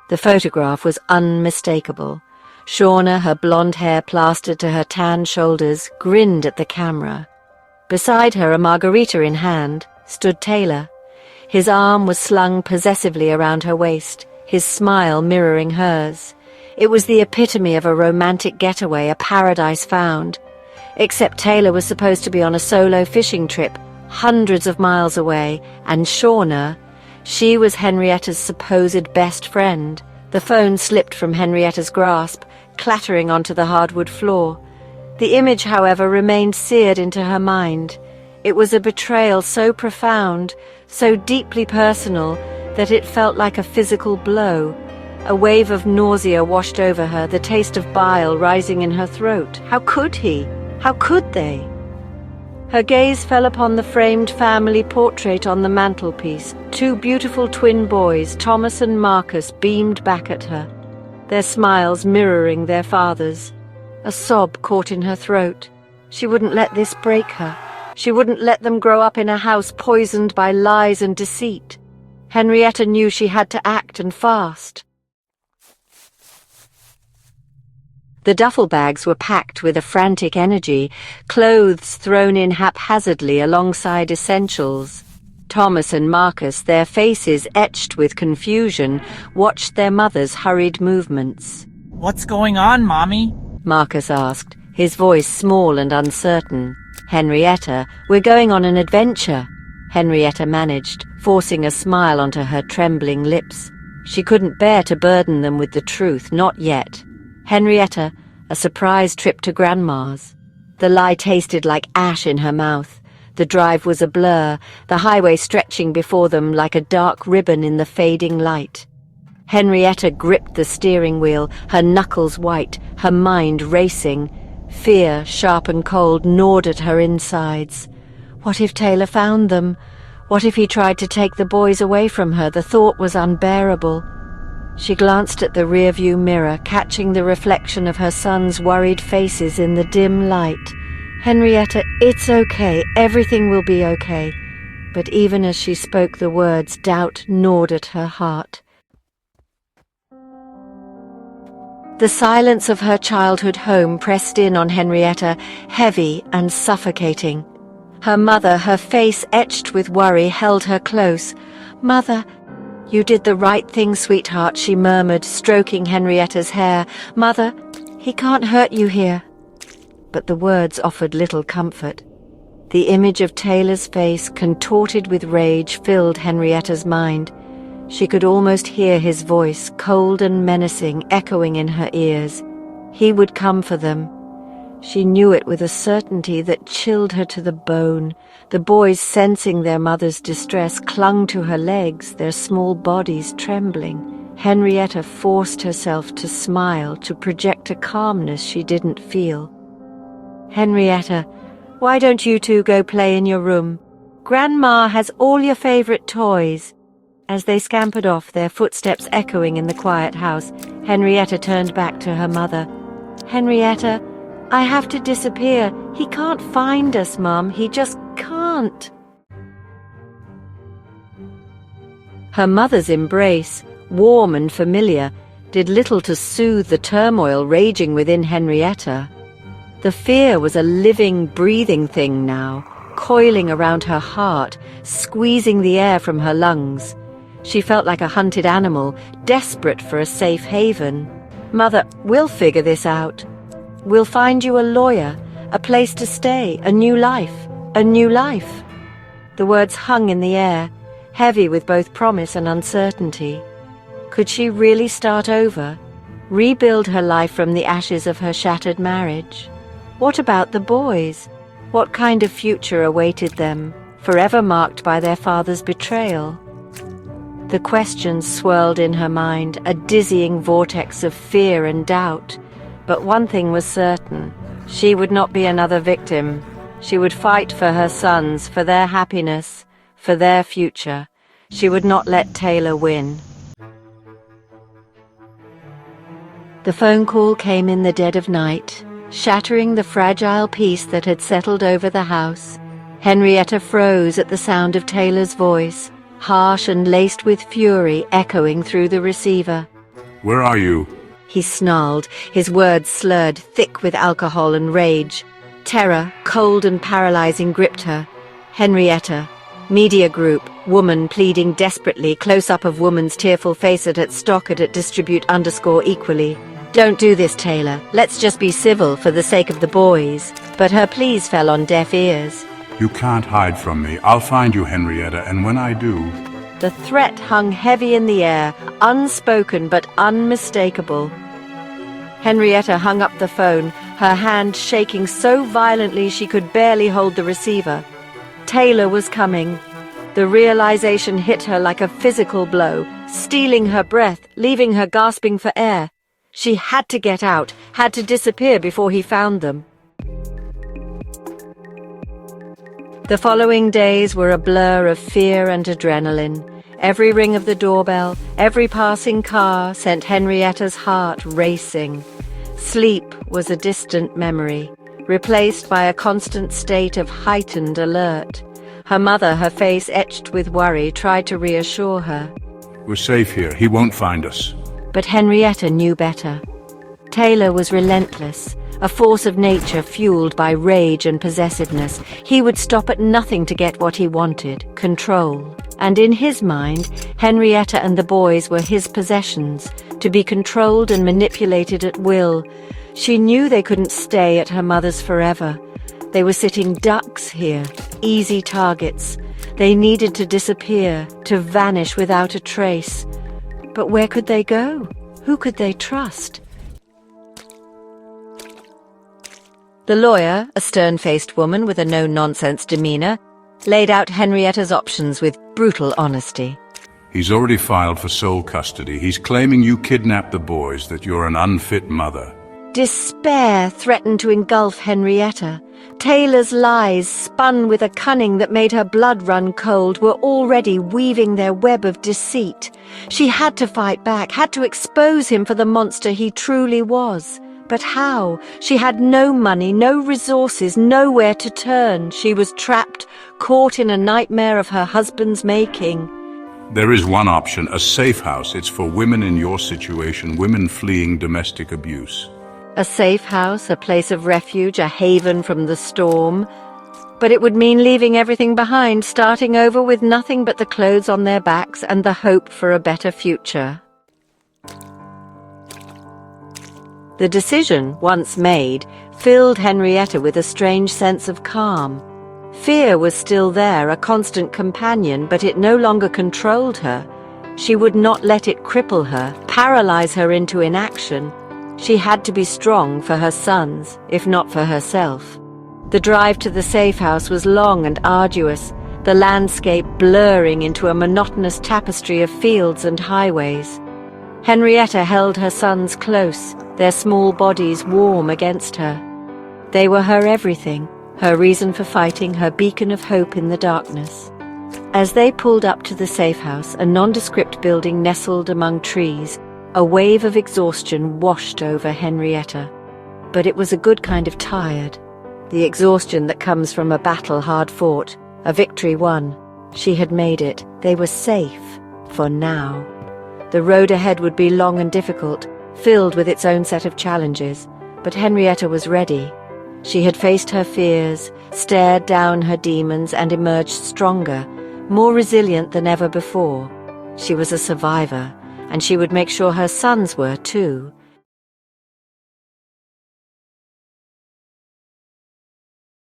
The photograph was unmistakable. Shauna, her blonde hair plastered to her tan shoulders, grinned at the camera. Beside her, a margarita in hand, stood Taylor. His arm was slung possessively around her waist, his smile mirroring hers. It was the epitome of a romantic getaway, a paradise found. Except Taylor was supposed to be on a solo fishing trip, hundreds of miles away, and Shauna, she was Henrietta's supposed best friend. The phone slipped from Henrietta's grasp, clattering onto the hardwood floor. The image, however, remained seared into her mind. It was a betrayal so profound, so deeply personal, that it felt like a physical blow. A wave of nausea washed over her, the taste of bile rising in her throat. How could he? How could they? Her gaze fell upon the framed family portrait on the mantelpiece. Two beautiful twin boys, Thomas and Marcus, beamed back at her, their smiles mirroring their father's. A sob caught in her throat. She wouldn't let this break her. She wouldn't let them grow up in a house poisoned by lies and deceit. Henrietta knew she had to act, and fast. The duffel bags were packed with a frantic energy, clothes thrown in haphazardly alongside essentials. Thomas and Marcus, their faces etched with confusion, watched their mother's hurried movements. "What's going on, Mommy?" Marcus asked, his voice small and uncertain. "Henrietta, we're going on an adventure," Henrietta managed, forcing a smile onto her trembling lips. She couldn't bear to burden them with the truth, not yet. Henrietta, a surprise trip to Grandma's. The lie tasted like ash in her mouth. The drive was a blur, the highway stretching before them like a dark ribbon in the fading light. Henrietta gripped the steering wheel, her knuckles white, her mind racing. Fear, sharp and cold, gnawed at her insides. What if Taylor found them? What if he tried to take the boys away from her? The thought was unbearable. She glanced at the rearview mirror, catching the reflection of her son's worried faces in the dim light. "Henrietta, it's okay. Everything will be okay." But even as she spoke the words, doubt gnawed at her heart. The silence of her childhood home pressed in on Henrietta, heavy and suffocating. Her mother, her face etched with worry, held her close. "Mother, you did the right thing, sweetheart," she murmured, stroking Henrietta's hair. "Mother, he can't hurt you here." But the words offered little comfort. The image of Taylor's face, contorted with rage, filled Henrietta's mind. She could almost hear his voice, cold and menacing, echoing in her ears. He would come for them. She knew it with a certainty that chilled her to the bone. The boys, sensing their mother's distress, clung to her legs, their small bodies trembling. Henrietta forced herself to smile, to project a calmness she didn't feel. "Henrietta, why don't you two go play in your room? Grandma has all your favorite toys." As they scampered off, their footsteps echoing in the quiet house, Henrietta turned back to her mother. "Henrietta, I have to disappear. He can't find us, Mum. He just can't." Her mother's embrace, warm and familiar, did little to soothe the turmoil raging within Henrietta. The fear was a living, breathing thing now, coiling around her heart, squeezing the air from her lungs. She felt like a hunted animal, desperate for a safe haven. "Mother, we'll figure this out. We'll find you a lawyer, a place to stay, a new life, a new life." The words hung in the air, heavy with both promise and uncertainty. Could she really start over, rebuild her life from the ashes of her shattered marriage? What about the boys? What kind of future awaited them, forever marked by their father's betrayal? The questions swirled in her mind, a dizzying vortex of fear and doubt. But one thing was certain. She would not be another victim. She would fight for her sons, for their happiness, for their future. She would not let Taylor win. The phone call came in the dead of night, shattering the fragile peace that had settled over the house. Henrietta froze at the sound of Taylor's voice, harsh and laced with fury, echoing through the receiver. Where are you? He snarled, his words slurred, thick with alcohol and rage. Terror, cold and paralyzing, gripped her. Henrietta. Media group, woman pleading desperately, close-up of woman's tearful face at stock at distribute_equally. Don't do this, Taylor. Let's just be civil for the sake of the boys. But her pleas fell on deaf ears. You can't hide from me. I'll find you, Henrietta, and when I do... The threat hung heavy in the air, unspoken but unmistakable. Henrietta hung up the phone, her hand shaking so violently she could barely hold the receiver. Taylor was coming. The realization hit her like a physical blow, stealing her breath, leaving her gasping for air. She had to get out, had to disappear before he found them. The following days were a blur of fear and adrenaline. Every ring of the doorbell, every passing car sent Henrietta's heart racing. Sleep was a distant memory, replaced by a constant state of heightened alert. Her mother, her face etched with worry, tried to reassure her. We're safe here. He won't find us. But Henrietta knew better. Taylor was relentless, a force of nature fueled by rage and possessiveness. He would stop at nothing to get what he wanted, control. And in his mind, Henrietta and the boys were his possessions, to be controlled and manipulated at will. She knew they couldn't stay at her mother's forever. They were sitting ducks here, easy targets. They needed to disappear, to vanish without a trace. But where could they go? Who could they trust? The lawyer, a stern-faced woman with a no-nonsense demeanor, laid out Henrietta's options with brutal honesty. He's already filed for sole custody. He's claiming you kidnapped the boys, that you're an unfit mother. Despair threatened to engulf Henrietta. Taylor's lies, spun with a cunning that made her blood run cold, were already weaving their web of deceit. She had to fight back, had to expose him for the monster he truly was. But how? She had no money, no resources, nowhere to turn. She was trapped, caught in a nightmare of her husband's making. There is one option, a safe house. It's for women in your situation, women fleeing domestic abuse. A safe house, a place of refuge, a haven from the storm. But it would mean leaving everything behind, starting over with nothing but the clothes on their backs and the hope for a better future. The decision, once made, filled Henrietta with a strange sense of calm. Fear was still there, a constant companion, but it no longer controlled her. She would not let it cripple her, paralyze her into inaction. She had to be strong for her sons, if not for herself. The drive to the safe house was long and arduous, the landscape blurring into a monotonous tapestry of fields and highways. Henrietta held her sons close, their small bodies warm against her. They were her everything, her reason for fighting, her beacon of hope in the darkness. As they pulled up to the safe house, a nondescript building nestled among trees, a wave of exhaustion washed over Henrietta. But it was a good kind of tired. The exhaustion that comes from a battle hard fought, a victory won. She had made it. They were safe, for now. The road ahead would be long and difficult, filled with its own set of challenges, but Henrietta was ready. She had faced her fears, stared down her demons, and emerged stronger, more resilient than ever before. She was a survivor, and she would make sure her sons were too.